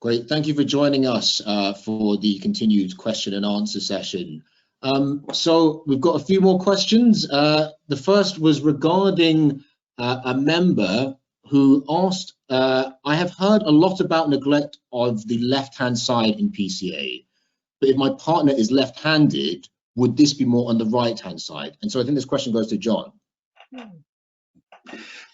Great, thank you for joining us for the continued question and answer session. So we've got a few more questions. The first was regarding a member who asked, I have heard a lot about neglect of the left-hand side in PCA, but if my partner is left-handed, would this be more on the right-hand side? And so I think this question goes to John.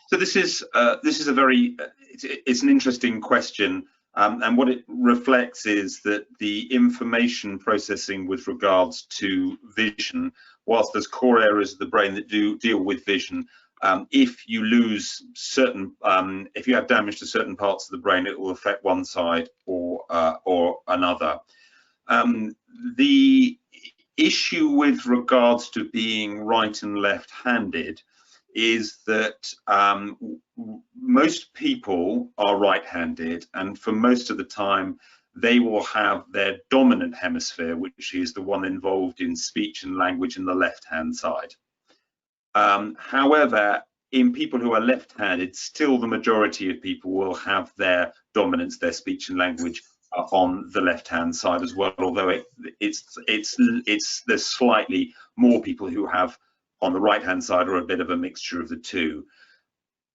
So this is a very, it's an interesting question. And what it reflects is that the information processing with regards to vision, whilst there's core areas of the brain that do deal with vision, if you lose certain, if you have damage to certain parts of the brain, it will affect one side or another. The issue with regards to being right and left-handed is that most people are right-handed, and for most of the time they will have their dominant hemisphere, which is the one involved in speech and language, in the left-hand side. However, in people who are left-handed, still the majority of people will have their dominance, their speech and language, on the left-hand side as well, although there's slightly more people who have on the right-hand side, or a bit of a mixture of the two.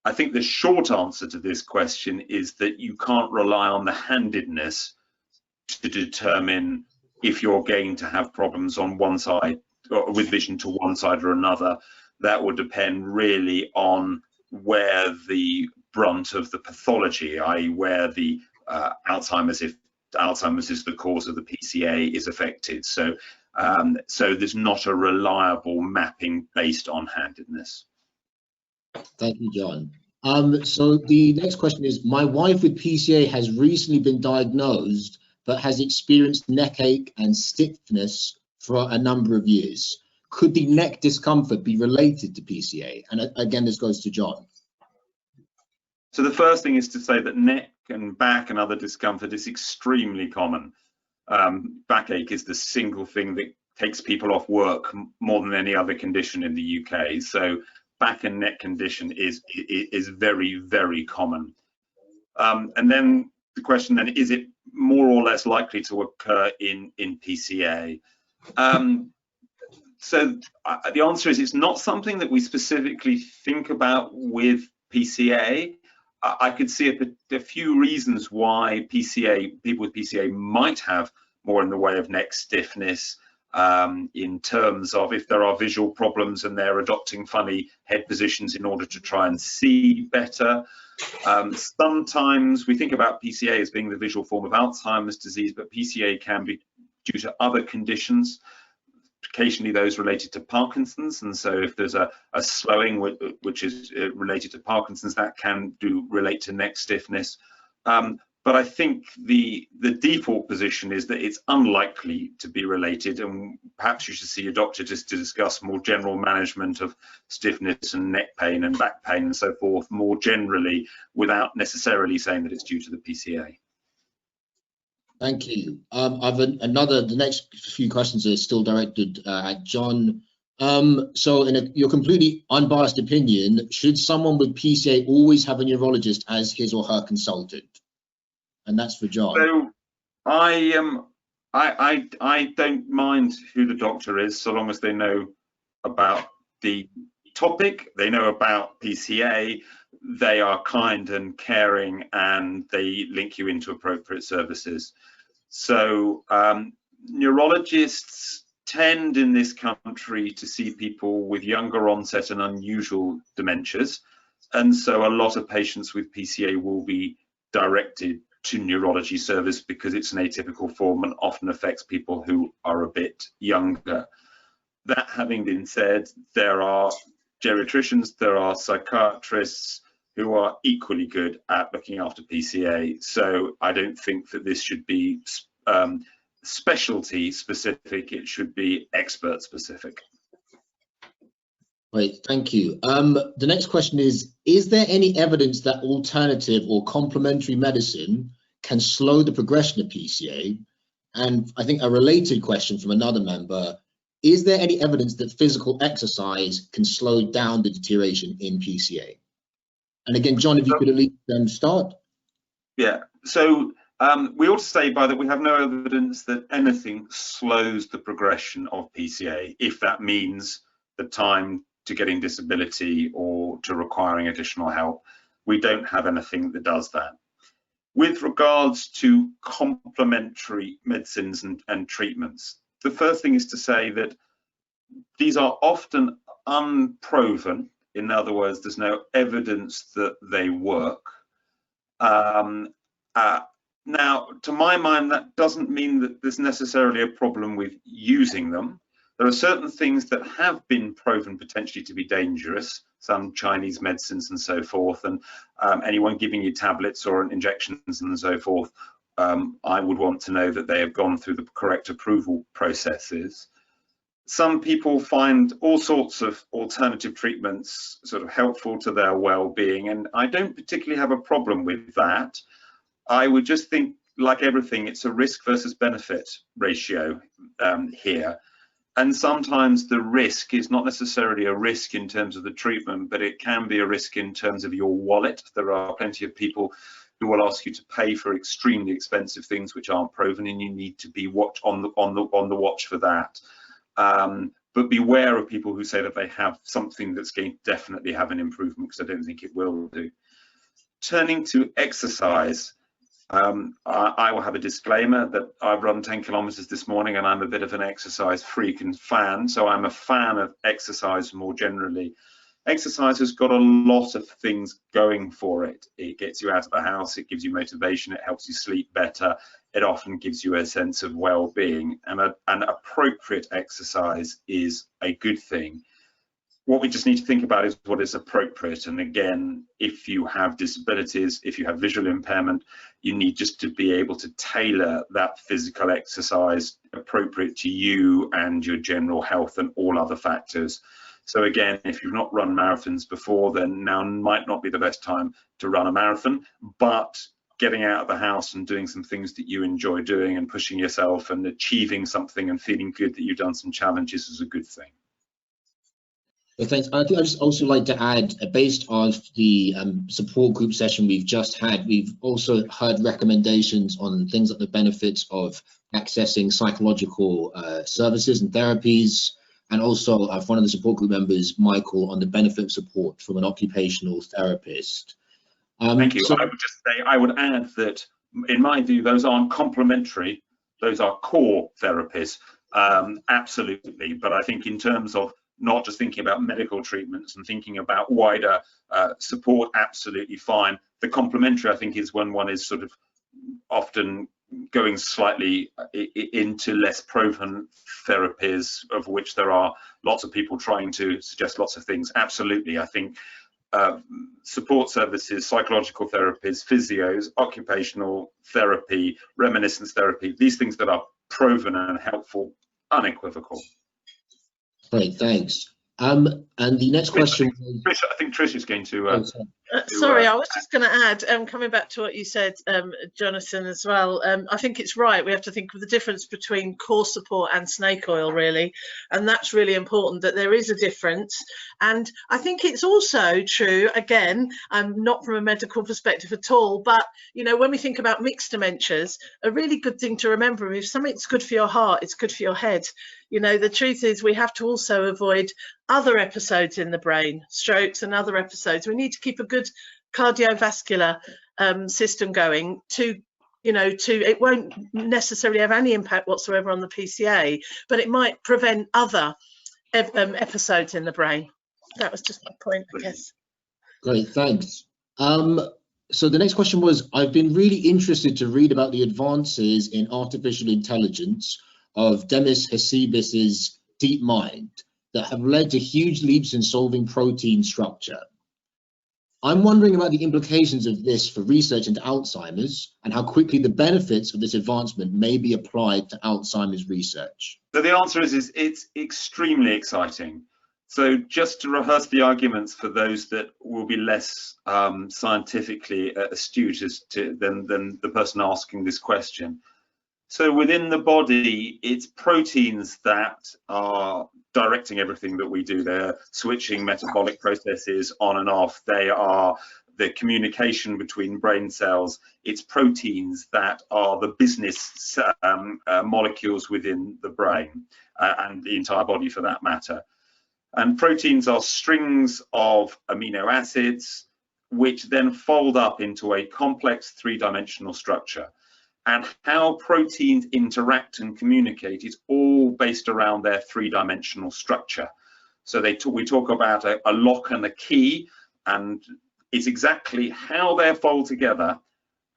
I think the short answer to this question is that you can't rely on the handedness to determine if you're going to have problems on one side, or with vision to one side or another. That will depend really on where the brunt of the pathology, i.e. where the Alzheimer's, if Alzheimer's is the cause of the PCA, is affected. So there's not a reliable mapping based on handedness. Thank you, John. So the next question is, my wife with PCA has recently been diagnosed, but has experienced neck ache and stiffness for a number of years. Could the neck discomfort be related to PCA? And again, this goes to John. So the first thing is to say that neck and back and other discomfort is extremely common. Backache is the single thing that takes people off work more than any other condition in the UK. So back and neck condition is very, very common. And then the question then, is it more or less likely to occur in PCA? So the answer is, it's not something that we specifically think about with PCA. I could see a few reasons why people with PCA might have more in the way of neck stiffness, in terms of if there are visual problems and they're adopting funny head positions in order to try and see better. Sometimes we think about PCA as being the visual form of Alzheimer's disease, but PCA can be due to other conditions, occasionally those related to Parkinson's, and so if there's a slowing which is related to Parkinson's, that can relate to neck stiffness. But I think the default position is that it's unlikely to be related, and perhaps you should see a doctor just to discuss more general management of stiffness and neck pain and back pain and so forth more generally, without necessarily saying that it's due to the PCA. Thank you. The next few questions are still directed at John. So in your completely unbiased opinion, should someone with PCA always have a neurologist as his or her consultant? And that's for John. So I don't mind who the doctor is, so long as they know about the topic, they know about PCA, they are kind and caring, and they link you into appropriate services. So neurologists tend in this country to see people with younger onset and unusual dementias, and so a lot of patients with PCA will be directed to neurology service because it's an atypical form and often affects people who are a bit younger. That having been said, there are geriatricians, there are psychiatrists who are equally good at looking after PCA. So I don't think that this should be specialty specific, it should be expert specific. Great, thank you. The next question is there any evidence that alternative or complementary medicine can slow the progression of PCA? And I think a related question from another member, is there any evidence that physical exercise can slow down the deterioration in PCA? And again, John, if you could at least start. Yeah, so We ought to say by that we have no evidence that anything slows the progression of PCA, if that means the time to getting disability or to requiring additional help. We don't have anything that does that. With regards to complementary medicines and treatments, the first thing is to say that these are often unproven. In other words, there's no evidence that they work. Now, to my mind, that doesn't mean that there's necessarily a problem with using them. There are certain things that have been proven potentially to be dangerous, some Chinese medicines and so forth, and anyone giving you tablets or injections and so forth, I would want to know that they have gone through the correct approval processes. Some people find all sorts of alternative treatments sort of helpful to their well-being, and I don't particularly have a problem with that. I would just think, like everything, it's a risk versus benefit ratio here. And sometimes the risk is not necessarily a risk in terms of the treatment, but it can be a risk in terms of your wallet. There are plenty of people who will ask you to pay for extremely expensive things which aren't proven, and you need to be on the watch for that. But beware of people who say that they have something that's going to definitely have an improvement, because I don't think it will do. Turning to exercise, I will have a disclaimer that I've run 10 kilometers this morning and I'm a bit of an exercise freak and fan, so I'm a fan of exercise more generally. Exercise has got a lot of things going for it. It gets you out of the house, it gives you motivation, it helps you sleep better, it often gives you a sense of well-being, and an appropriate exercise is a good thing. What we just need to think about is what is appropriate. And again, if you have disabilities, if you have visual impairment, you need just to be able to tailor that physical exercise appropriate to you and your general health and all other factors. So again, if you've not run marathons before, then now might not be the best time to run a marathon, but getting out of the house and doing some things that you enjoy doing and pushing yourself and achieving something and feeling good that you've done some challenges is a good thing. Well, thanks. I think I'd just also like to add, based on the support group session we've just had, we've also heard recommendations on things like the benefits of accessing psychological services and therapies, and also one of the support group members, Michael, on the benefit of support from an occupational therapist. Thank you. So I would just say, I would add that, in my view, those aren't complementary, those are core therapies, absolutely. But I think in terms of not just thinking about medical treatments and thinking about wider support, absolutely fine. The complementary, I think, is when one is sort of often going slightly into less proven therapies, of which there are lots of people trying to suggest lots of things. Absolutely, I think support services, psychological therapies, physios, occupational therapy, reminiscence therapy, these things that are proven and helpful, unequivocal. Great, thanks. And the next question. Trish, I think Trish is going to. Sorry, I was just going to add, coming back to what you said, Jonathan, as well. I think it's right. We have to think of the difference between core support and snake oil, really, and that's really important. That there is a difference, and I think it's also true. Again, not from a medical perspective at all, but you know, when we think about mixed dementias, a really good thing to remember: if something's good for your heart, it's good for your head. You know, the truth is we have to also avoid other episodes in the brain, strokes and other episodes. We need to keep a good cardiovascular system going to, you know, it won't necessarily have any impact whatsoever on the PCA, but it might prevent other episodes in the brain. That was just my point, I guess. Great, thanks. So the next question was, I've been really interested to read about the advances in artificial intelligence of Demis Hassabis's DeepMind that have led to huge leaps in solving protein structure. I'm wondering about the implications of this for research into Alzheimer's and how quickly the benefits of this advancement may be applied to Alzheimer's research. So the answer is it's extremely exciting. So just to rehearse the arguments for those that will be less scientifically astute than the person asking this question. So within the body, it's proteins that are directing everything that we do. They're switching metabolic processes on and off. They are the communication between brain cells. It's proteins that are the business molecules within the brain and the entire body for that matter. And proteins are strings of amino acids which then fold up into a complex three-dimensional structure. And how proteins interact and communicate is all based around their three-dimensional structure. So we talk about a lock and a key, and it's exactly how they're folded together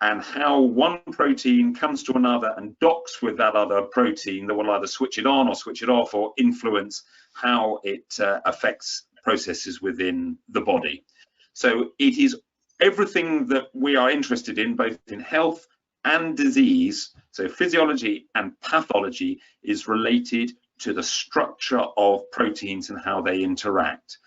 and how one protein comes to another and docks with that other protein that will either switch it on or switch it off or influence how it affects processes within the body. So it is everything that we are interested in, both in health and disease. So physiology and pathology is related to the structure of proteins and how they interact.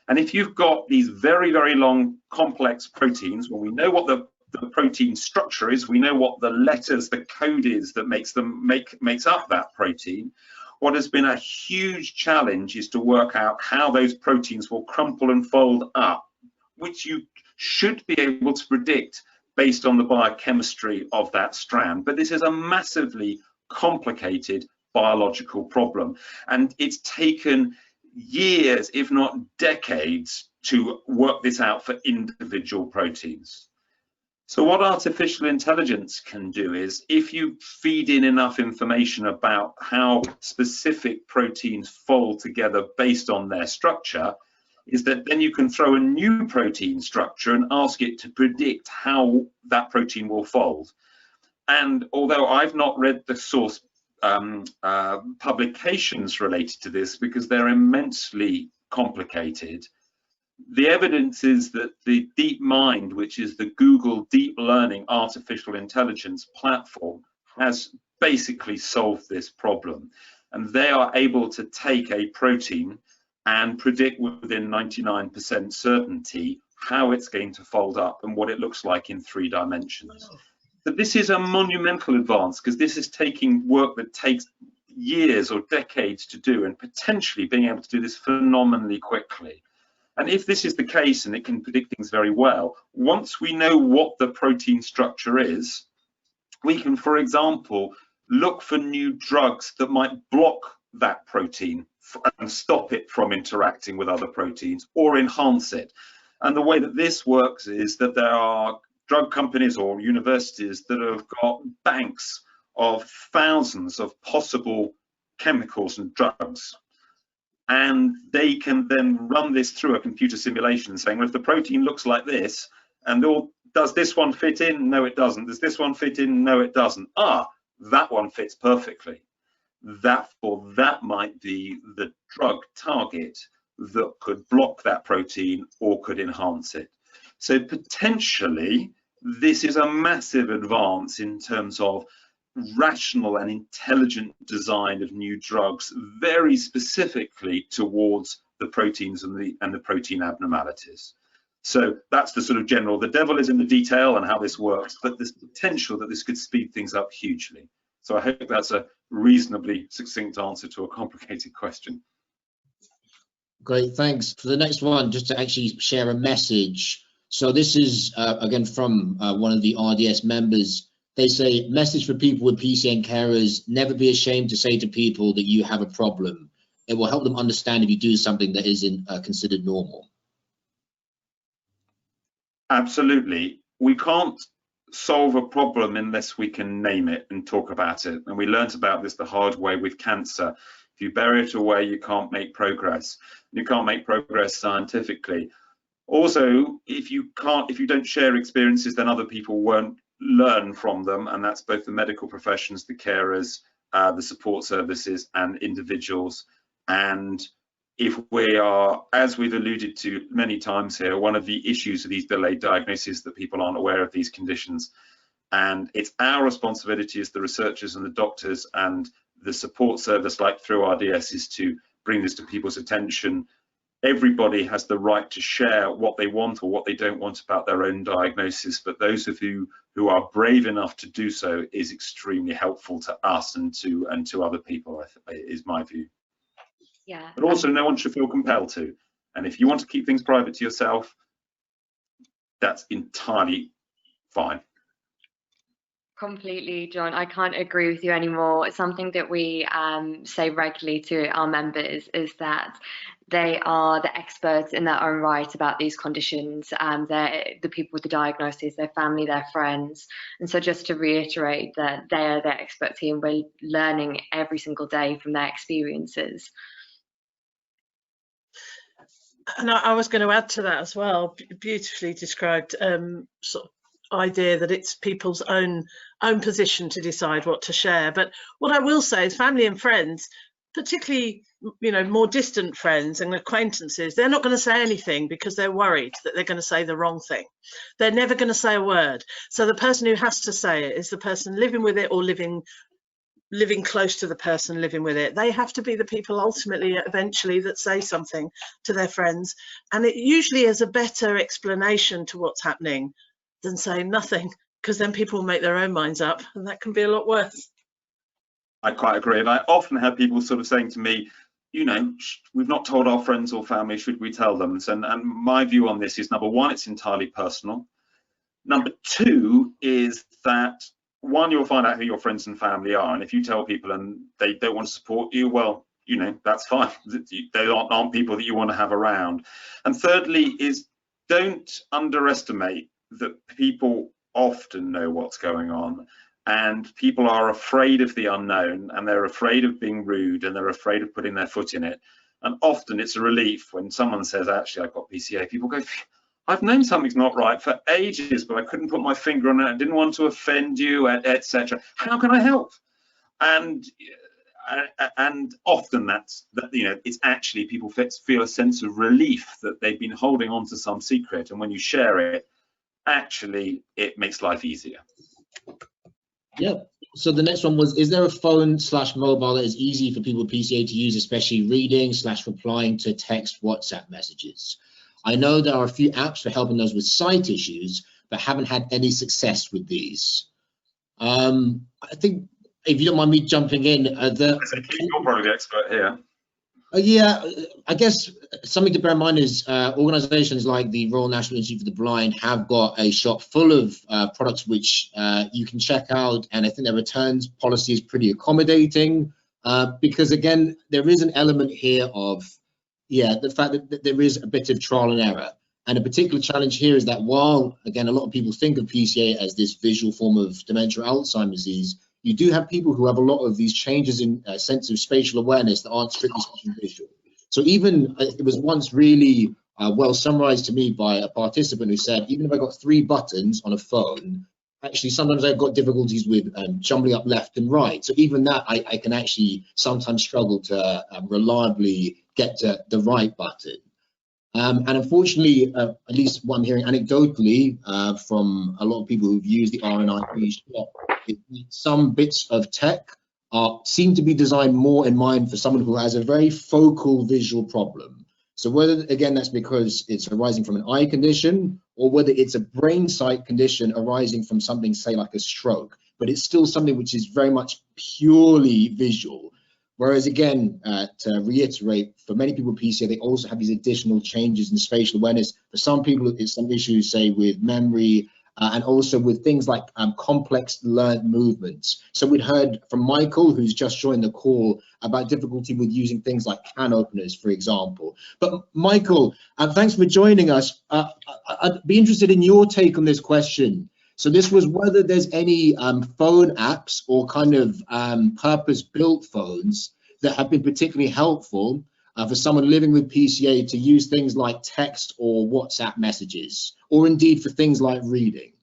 And if you've got these very, very long complex proteins, when we know what the protein structure is, we know what the letters, the code is that makes up that protein. What has been a huge challenge is to work out how those proteins will crumple and fold up, which you should be able to predict based on the biochemistry of that strand. But this is a massively complicated biological problem, and it's taken years, if not decades, to work this out for individual proteins. So what artificial intelligence can do is, if you feed in enough information about how specific proteins fold together based on their structure, is that then you can throw a new protein structure and ask it to predict how that protein will fold. And although I've not read the source publications related to this because they're immensely complicated, the evidence is that the DeepMind, which is the Google deep learning artificial intelligence platform, has basically solved this problem. And they are able to take a protein and predict within 99% certainty how it's going to fold up and what it looks like in 3 dimensions. But this is a monumental advance because this is taking work that takes years or decades to do and potentially being able to do this phenomenally quickly. And if this is the case and it can predict things very well, once we know what the protein structure is, we can, for example, look for new drugs that might block that protein and stop it from interacting with other proteins or enhance it. And the way that this works is that there are drug companies or universities that have got banks of thousands of possible chemicals and drugs. And they can then run this through a computer simulation saying, well, if the protein looks like this, and does this one fit in? No, it doesn't. Does this one fit in? No, it doesn't. Ah, that one fits perfectly. That might be the drug target that could block that protein or could enhance it. So potentially, this is a massive advance in terms of rational and intelligent design of new drugs, very specifically towards the proteins and the protein abnormalities. So that's the sort of general, the devil is in the detail and how this works, but there's potential that this could speed things up hugely. So I hope that's a reasonably succinct answer to a complicated question. Great, thanks. For the next one, just to actually share a message. So this is, again, from one of the RDS members. They say, message for people with PCA and carers, never be ashamed to say to people that you have a problem. It will help them understand if you do something that isn't considered normal. Absolutely. We can't solve a problem unless we can name it and talk about it. And we learnt about this the hard way with cancer. If you bury it away, you can't make progress. You can't make progress scientifically. Also, if you don't share experiences, then other people won't learn from them, and that's both the medical professions, the carers, the support services, and individuals. And if we are, as we've alluded to many times here, one of the issues of these delayed diagnoses that people aren't aware of these conditions, and it's our responsibility as the researchers and the doctors and the support service, like through RDS, is to bring this to people's attention. Everybody has the right to share what they want or what they don't want about their own diagnosis, but those of you who are brave enough to do so is extremely helpful to us and to other people, is my view. Yeah. But also, no one should feel compelled to. And if you want to keep things private to yourself, that's entirely fine. Completely, John. I can't agree with you anymore. Something that we say regularly to our members is that they are the experts in their own right about these conditions. They're the people with the diagnosis, their family, their friends. And so just to reiterate that they are their expert team, we're learning every single day from their experiences. And I was going to add to that as well, beautifully described sort of idea that it's people's own position to decide what to share. But what I will say is family and friends, particularly, you know, more distant friends and acquaintances, they're not going to say anything because they're worried that they're going to say the wrong thing. They're never going to say a word. So the person who has to say it is the person living with it or living close to the person living with it. They have to be the people ultimately, eventually, that say something to their friends. And it usually is a better explanation to what's happening than saying nothing, because then people make their own minds up, and that can be a lot worse. I quite agree. And I often have people sort of saying to me, you know, we've not told our friends or family, should we tell them? And my view on this is, number one, it's entirely personal. Number two is that, one, you'll find out who your friends and family are. And if you tell people and they don't want to support you, well, you know, that's fine. They aren't people that you want to have around. And thirdly is, don't underestimate that people often know what's going on, and people are afraid of the unknown, and they're afraid of being rude, and they're afraid of putting their foot in it. And often it's a relief when someone says, actually, I've got PCA. People go, I've known something's not right for ages, but I couldn't put my finger on it. I didn't want to offend you, etc. How can I help? And often that's, you know, it's actually people feel a sense of relief that they've been holding on to some secret, and when you share it, actually it makes life easier. Yeah. So the next one was, is there a phone/mobile that is easy for people with PCA to use, especially reading/replying to text WhatsApp messages? I know there are a few apps for helping those with sight issues, but haven't had any success with these. I think, if you don't mind me jumping in, You're probably the expert here. Yeah, I guess something to bear in mind is organisations like the Royal National Institute for the Blind have got a shop full of products which you can check out, and I think their returns policy is pretty accommodating, because again, there is an element here of, yeah, the fact that there is a bit of trial and error. And a particular challenge here is that while, again, a lot of people think of PCA as this visual form of dementia or Alzheimer's disease, you do have people who have a lot of these changes in sense of spatial awareness that aren't strictly visual. So even, it was once really well summarized to me by a participant who said, even if I got 3 buttons on a phone, actually sometimes I've got difficulties with jumbling up left and right. So even that, I can actually sometimes struggle to reliably get to the right button. And unfortunately, at least what I'm hearing anecdotally from a lot of people who've used the RNIP shop, some bits of tech seem to be designed more in mind for someone who has a very focal visual problem. So whether, again, that's because it's arising from an eye condition, or whether it's a brain sight condition arising from something, say, like a stroke, but it's still something which is very much purely visual. Whereas, again, to reiterate, for many people with PCA, they also have these additional changes in spatial awareness. For some people, it's some issues, say, with memory, and also with things like complex learned movements. So we'd heard from Michael, who's just joined the call, about difficulty with using things like can openers, for example. But Michael, thanks for joining us. I'd be interested in your take on this question. So this was whether there's any phone apps or kind of purpose-built phones that have been particularly helpful for someone living with PCA to use things like text or WhatsApp messages, or indeed for things like reading.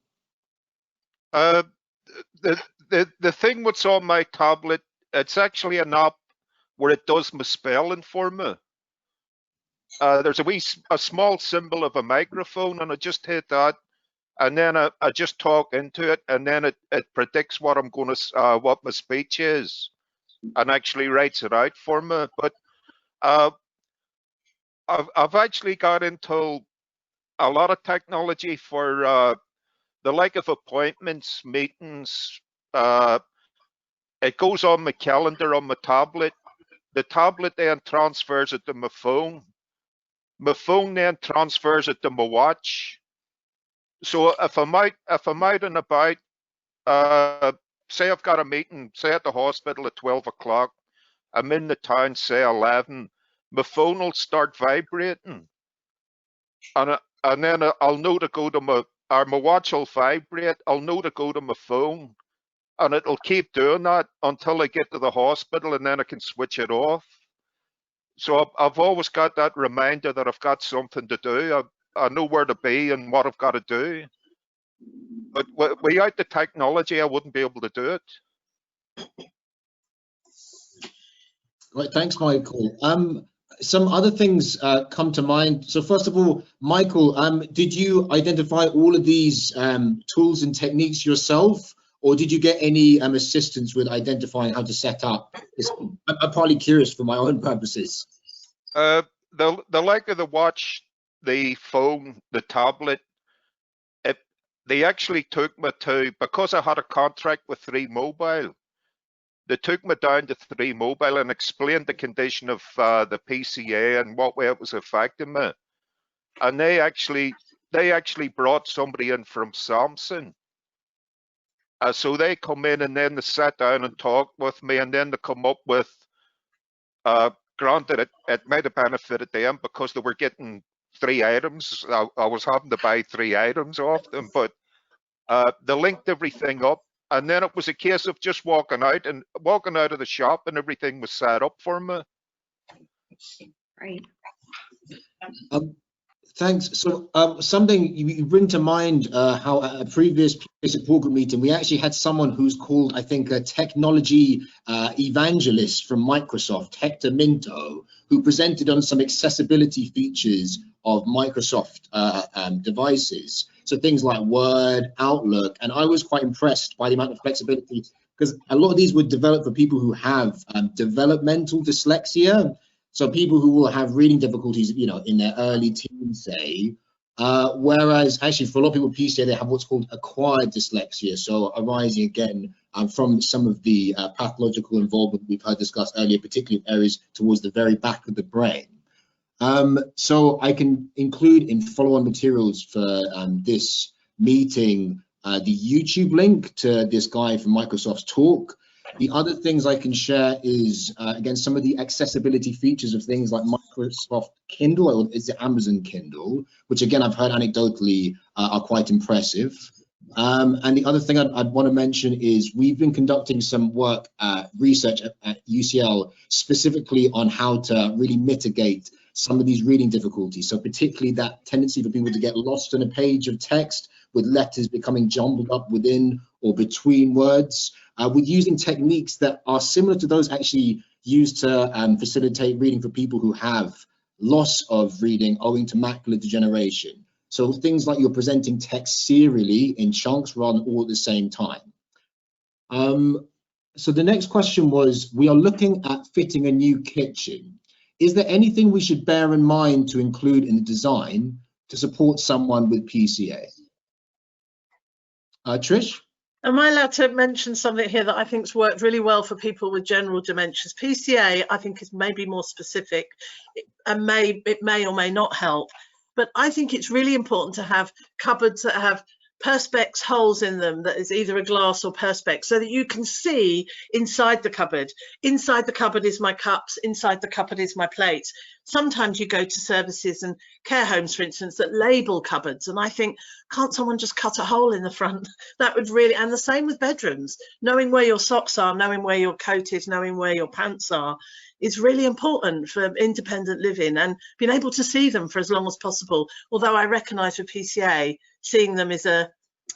The thing what's on my tablet, it's actually an app where it does my spelling for me. There's a small symbol of a microphone, and I just hit that, and then I just talk into it, and then it predicts what I'm going to what my speech is, and actually writes it out for me. But I've actually got into a lot of technology for the like of appointments, meetings. It goes on my calendar on my tablet. The tablet then transfers it to my phone. My phone then transfers it to my watch. So if I'm out and about, say I've got a meeting, say at the hospital at 12 o'clock, I'm in the town, say 11, my phone will start vibrating, and then I'll know to go to my watch will vibrate, I'll know to go to my phone, and it'll keep doing that until I get to the hospital, and then I can switch it off. So I've always got that reminder that I've got something to do. I know where to be and what I've got to do. But without the technology, I wouldn't be able to do it. Right, thanks, Michael. Some other things come to mind. So first of all, Michael, did you identify all of these tools and techniques yourself, or did you get any assistance with identifying how to set up? I'm probably curious for my own purposes. The like of the watch, the phone, the tablet, they actually took me to, because I had a contract with 3 Mobile, they took me down to 3 Mobile and explained the condition of the PCA and what way it was affecting me. And they actually brought somebody in from Samsung. So they come in and then they sat down and talked with me, and then they come up with, granted it might have benefited them because they were getting 3 items. I was having to buy 3 items off them, but they linked everything up, and then it was a case of just walking out of the shop, and everything was set up for me. Right. Thanks. So something you bring to mind how at a previous support group meeting, we actually had someone who's called, I think, a technology evangelist from Microsoft, Hector Minto, who presented on some accessibility features of Microsoft devices. So things like Word, Outlook, and I was quite impressed by the amount of flexibility, because a lot of these were developed for people who have developmental dyslexia. So people who will have reading difficulties, you know, in their early teens, say, whereas actually for a lot of people with PCA, they have what's called acquired dyslexia. So arising again from some of the pathological involvement we've heard discussed earlier, particularly areas towards the very back of the brain. So I can include in follow-on materials for this meeting the YouTube link to this guy from Microsoft's talk. The other things I can share is, again, some of the accessibility features of things like Microsoft Kindle, or is it Amazon Kindle, which again, I've heard anecdotally are quite impressive. And the other thing I'd want to mention is we've been conducting some work, research at UCL, specifically on how to really mitigate some of these reading difficulties. So particularly that tendency for people to get lost in a page of text with letters becoming jumbled up within or between words, with using techniques that are similar to those actually used to facilitate reading for people who have loss of reading owing to macular degeneration. So things like you're presenting text serially in chunks rather than all at the same time. So the next question was, we are looking at fitting a new kitchen. Is there anything we should bear in mind to include in the design to support someone with PCA? Trish? Am I allowed to mention something here that I think's worked really well for people with general dementias? PCA, I think, is maybe more specific, and it may or may not help. But I think it's really important to have cupboards that have perspex holes in them, that is either a glass or perspex, so that you can see inside the cupboard. Inside the cupboard is my cups, inside the cupboard is my plates. Sometimes you go to services and care homes, for instance, that label cupboards, and I think, can't someone just cut a hole in the front? That would really, and the same with bedrooms. Knowing where your socks are, knowing where your coat is, knowing where your pants are, is really important for independent living, and being able to see them for as long as possible. Although I recognise with PCA, seeing them is a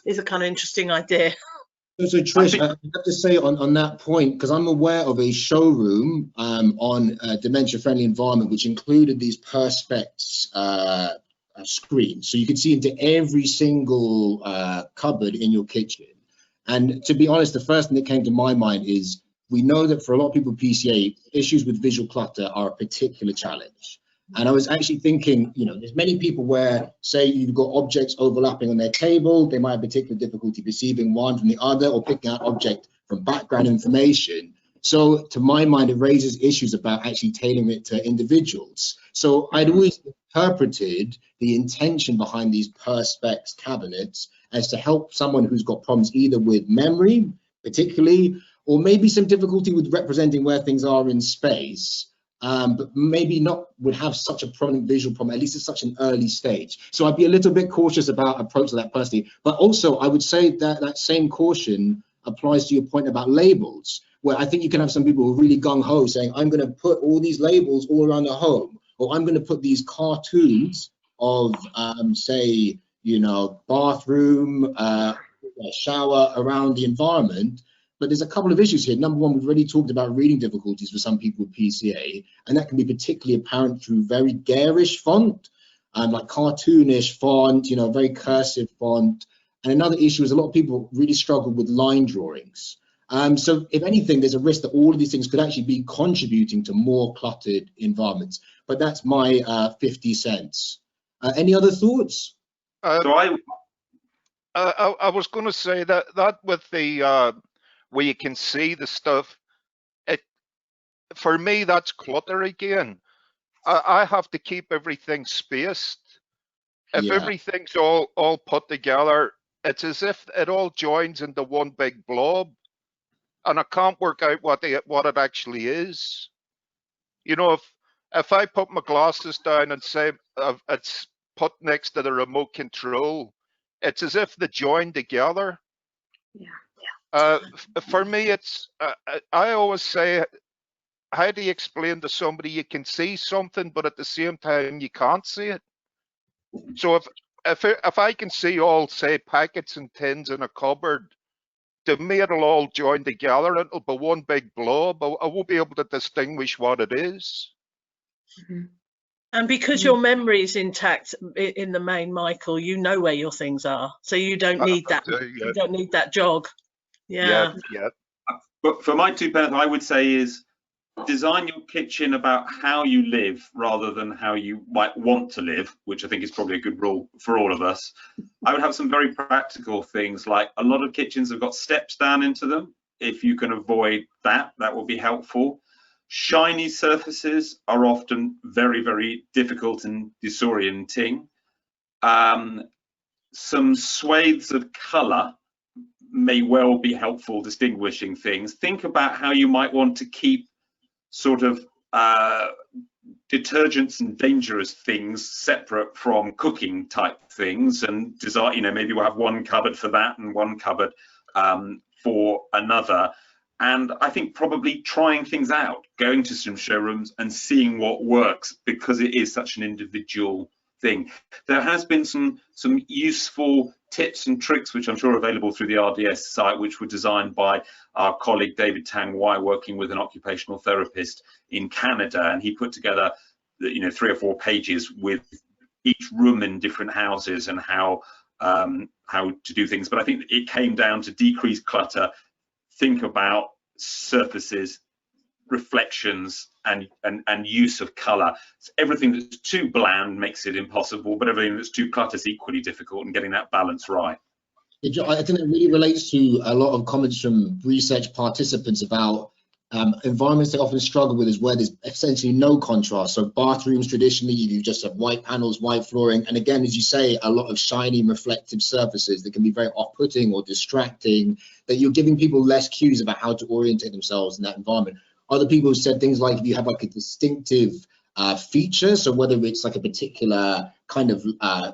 kind of interesting idea. So Trish, I have to say on that point, because I'm aware of a showroom on a dementia-friendly environment, which included these perspex screens. So you could see into every single cupboard in your kitchen. And to be honest, the first thing that came to my mind is, we know that for a lot of people with PCA, issues with visual clutter are a particular challenge. And I was actually thinking, you know, there's many people where, say, you've got objects overlapping on their table, they might have particular difficulty perceiving one from the other or picking out object from background information. So to my mind, it raises issues about actually tailoring it to individuals. So I'd always interpreted the intention behind these perspex cabinets as to help someone who's got problems either with memory, particularly, or maybe some difficulty with representing where things are in space, but maybe not would have such a prominent visual problem, at least at such an early stage. So I'd be a little bit cautious about approaching that personally. But also, I would say that that same caution applies to your point about labels, where I think you can have some people who are really gung-ho saying, I'm going to put all these labels all around the home, or I'm going to put these cartoons of, say, you know, bathroom, shower around the environment. But there's a couple of issues here. Number one, we've already talked about reading difficulties for some people with PCA, and that can be particularly apparent through very garish font, like cartoonish font, you know, very cursive font. And another issue is a lot of people really struggle with line drawings. So if anything, there's a risk that all of these things could actually be contributing to more cluttered environments. But that's my 50 cents. Any other thoughts? I was going to say that with the where you can see the stuff, for me that's clutter again. I have to keep everything spaced. If everything's all put together, it's as if it all joins into one big blob, and I can't work out what it actually is. You know, if I put my glasses down and say it's put next to the remote control, it's as if they join together. For me, it's I always say, how do you explain to somebody you can see something, but at the same time you can't see it? So if I can see all, say, packets and tins in a cupboard, to me it'll all join together. It'll be one big blob. I won't be able to distinguish what it is. And because your memory is intact in the main, Michael, you know where your things are, so you don't need that. You don't need that jog. Yeah. But for my 2 pence, I would say is design your kitchen about how you live rather than how you might want to live, which I think is probably a good rule for all of us. I would have some very practical things, like a lot of kitchens have got steps down into them. If you can avoid that, that will be helpful. Shiny surfaces are often very, very difficult and disorienting. Some swathes of colour may well be helpful distinguishing things. Think about how you might want to keep sort of detergents and dangerous things separate from cooking type things, and design, you know, maybe we'll have one cupboard for that and one cupboard for another. And I think probably trying things out, going to some showrooms and seeing what works, because it is such an individual thing. There has been some useful tips and tricks, which I'm sure are available through the RDS site, which were designed by our colleague David Tang Wai, working with an occupational therapist in Canada, and he put together, you know, 3 or 4 pages with each room in different houses and how to do things. But I think it came down to decrease clutter, think about surfaces, reflections, and use of color. So everything that's too bland makes it impossible, but everything that's too cluttered is equally difficult, and getting that balance right. I think it really relates to a lot of comments from research participants about environments they often struggle with is where there's essentially no contrast. So bathrooms, traditionally, you just have white panels, white flooring, and again, as you say, a lot of shiny reflective surfaces that can be very off-putting or distracting, that you're giving people less cues about how to orientate themselves in that environment. Other people have said things like, if you have like a distinctive feature, so whether it's like a particular kind of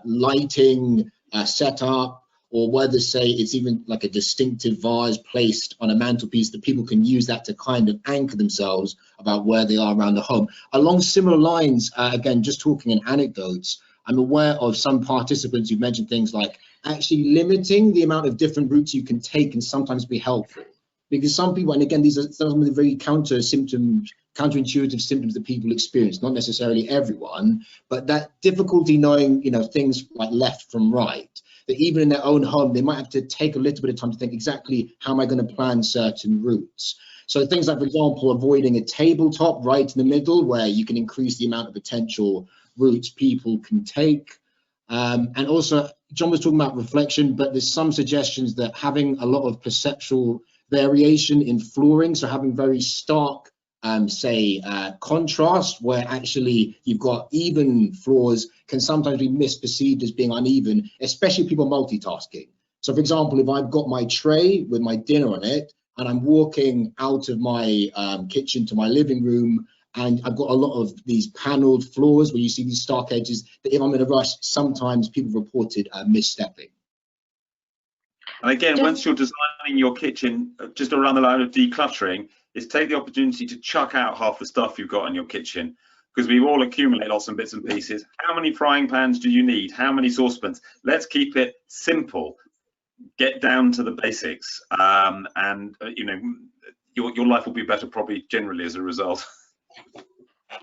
lighting setup, or whether, say, it's even like a distinctive vase placed on a mantelpiece, that people can use that to kind of anchor themselves about where they are around the home. Along similar lines, again, just talking in anecdotes, I'm aware of some participants who mentioned things like actually limiting the amount of different routes you can take can sometimes be helpful. Because some people, and again, these are some of the very counterintuitive symptoms that people experience, not necessarily everyone, but that difficulty knowing, you know, things like left from right, that even in their own home, they might have to take a little bit of time to think exactly, how am I going to plan certain routes? So things like, for example, avoiding a tabletop right in the middle, where you can increase the amount of potential routes people can take. And also, John was talking about reflection, but there's some suggestions that having a lot of perceptual variation in flooring, so having very stark say contrast, where actually you've got even floors can sometimes be misperceived as being uneven, especially people multitasking. So for example, if I've got my tray with my dinner on it and I'm walking out of my kitchen to my living room, and I've got a lot of these paneled floors where you see these stark edges, that if I'm in a rush, sometimes people reported misstepping. And again, once you're designing your kitchen, just around the line of decluttering, is take the opportunity to chuck out half the stuff you've got in your kitchen, because we all accumulate lots of bits and pieces. How many frying pans do you need? How many saucepans? Let's keep it simple. Get down to the basics, and you know, your life will be better probably generally as a result.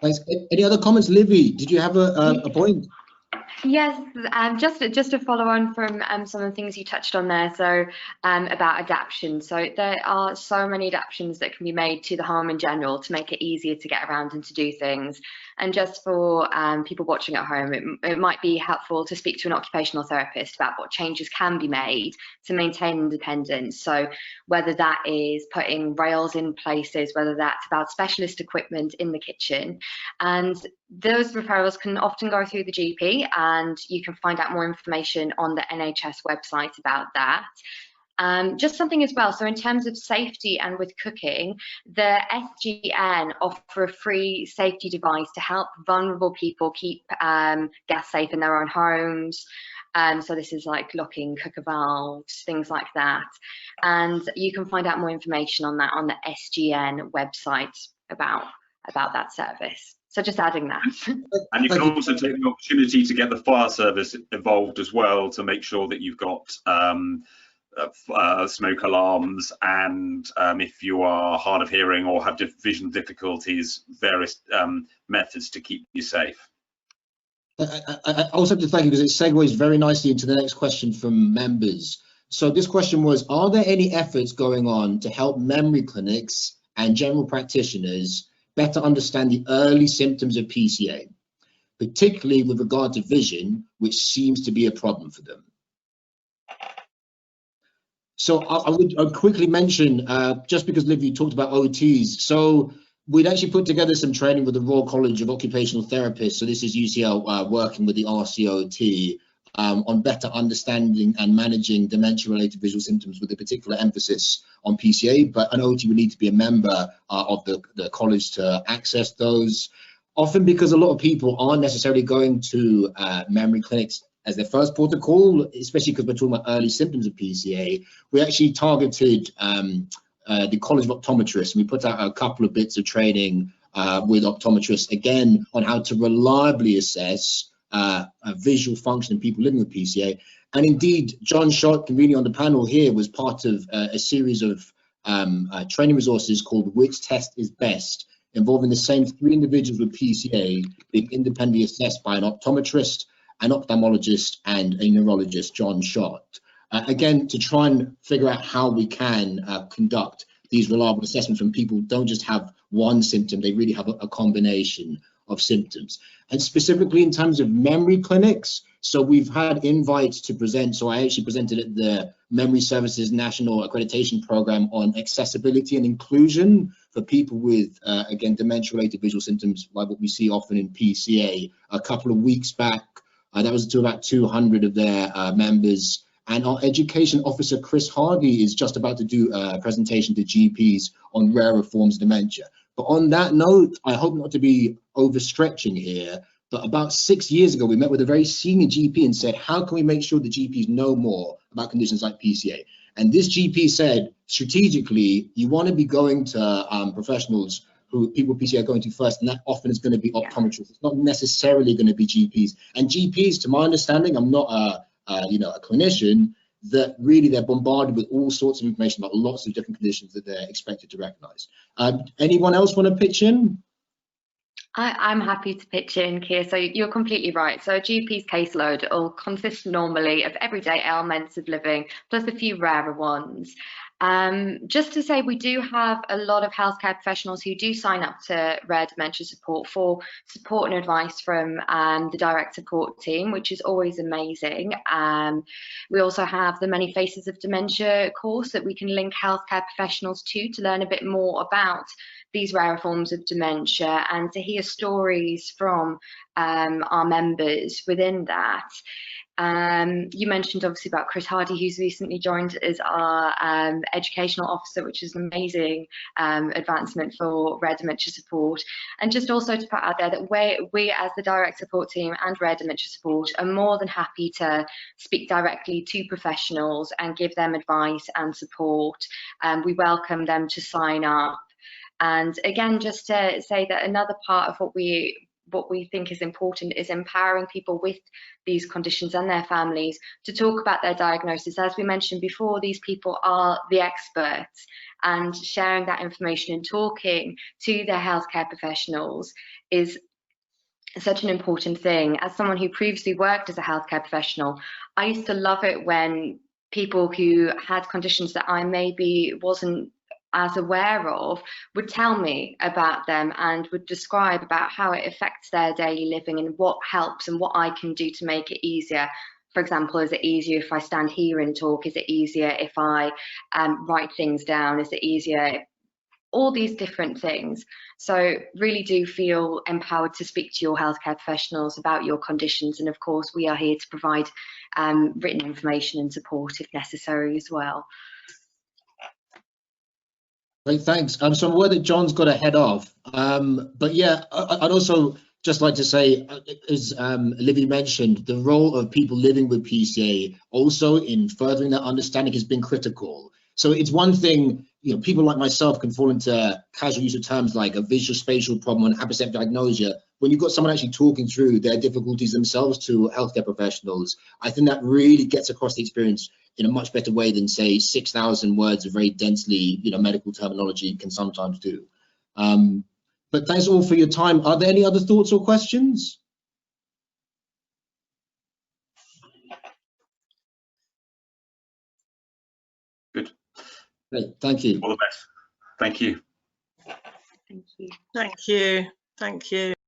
Thanks. Any other comments, Livy? Did you have a point? Yes, just to follow on from some of the things you touched on there, so about adaptation. So there are so many adaptations that can be made to the home in general to make it easier to get around and to do things. And just for people watching at home, it might be helpful to speak to an occupational therapist about what changes can be made to maintain independence. So whether that is putting rails in places, whether that's about specialist equipment in the kitchen, and those referrals can often go through the GP, and you can find out more information on the NHS website about that. Just something as well, so in terms of safety and with cooking, the SGN offer a free safety device to help vulnerable people keep gas safe in their own homes. So this is like locking cooker valves, things like that. And you can find out more information on that on the SGN website about that service. So just adding that. And you can also take the opportunity to get the fire service involved as well, to make sure that you've got smoke alarms, and if you are hard of hearing or have vision difficulties, various methods to keep you safe. I also have to thank you, because it segues very nicely into the next question from members. So this question was, are there any efforts going on to help memory clinics and general practitioners better understand the early symptoms of PCA, particularly with regard to vision, which seems to be a problem for them? So I would quickly mention, just because Livy talked about OTs, so we'd actually put together some training with the Royal College of Occupational Therapists. So this is UCL working with the RCOT on better understanding and managing dementia-related visual symptoms, with a particular emphasis on PCA, but an OT would need to be a member of the college to access those. Often because a lot of people aren't necessarily going to memory clinics as their first port of call, especially because we're talking about early symptoms of PCA, we actually targeted the College of Optometrists, and we put out a couple of bits of training with optometrists, again, on how to reliably assess visual function in people living with PCA. And indeed, John Schott, convening on the panel here, was part of a series of training resources called Which Test is Best, involving the same 3 individuals with PCA being independently assessed by an optometrist, an ophthalmologist, and a neurologist, John Schott. Again, to try and figure out how we can conduct these reliable assessments when people don't just have one symptom, they really have a combination of symptoms. And specifically in terms of memory clinics, so we've had invites to present. So I actually presented at the Memory Services National Accreditation Program on accessibility and inclusion for people with, again, dementia-related visual symptoms, like what we see often in PCA, a couple of weeks back. That was to about 200 of their members. And our education officer, Chris Hardy, is just about to do a presentation to GPs on rarer forms of dementia. But on that note, I hope not to be overstretching here, but about 6 years ago, we met with a very senior GP and said, how can we make sure the GPs know more about conditions like PCA? And this GP said, strategically, you want to be going to professionals who people with PCA are going to first, and that often is going to be optometrists. It's not necessarily going to be GPs. And GPs, to my understanding, I'm not a clinician, that really they're bombarded with all sorts of information about lots of different conditions that they're expected to recognize. Anyone else want to pitch in? I'm happy to pitch in, Keir. So you're completely right. So a GP's caseload will consist normally of everyday ailments of living, plus a few rarer ones. Just to say, we do have a lot of healthcare professionals who do sign up to Rare Dementia Support for support and advice from the direct support team, which is always amazing. We also have the Many Faces of Dementia course that we can link healthcare professionals to learn a bit more about these rarer forms of dementia and to hear stories from our members within that. You mentioned obviously about Chris Hardy, who's recently joined as our educational officer, which is an amazing advancement for Rare Dementia Support. And just also to put out there that we as the direct support team and Rare Dementia Support are more than happy to speak directly to professionals and give them advice and support. We welcome them to sign up. And again, just to say that another part of what we think is important is empowering people with these conditions and their families to talk about their diagnosis. As we mentioned before, these people are the experts, and sharing that information and talking to their healthcare professionals is such an important thing. As someone who previously worked as a healthcare professional, I used to love it when people who had conditions that I maybe wasn't as aware of would tell me about them and would describe about how it affects their daily living and what helps and what I can do to make it easier. For example, is it easier if I stand here and talk? Is it easier if I write things down? Is it easier? All these different things. So really do feel empowered to speak to your healthcare professionals about your conditions. And of course, we are here to provide written information and support if necessary as well. Great, thanks. So I'm aware that John's got to head off, but yeah, I'd also just like to say, as Olivia mentioned, the role of people living with PCA also in furthering that understanding has been critical. So it's one thing, you know, people like myself can fall into casual use of terms like a visual spatial problem and apperceptive diagnosia. When you've got someone actually talking through their difficulties themselves to healthcare professionals, I think that really gets across the experience in a much better way than, say, 6,000 words of very densely, you know, medical terminology can sometimes do. But thanks all for your time. Are there any other thoughts or questions? Good. Great, thank you. All the best. Thank you. Thank you. Thank you. Thank you.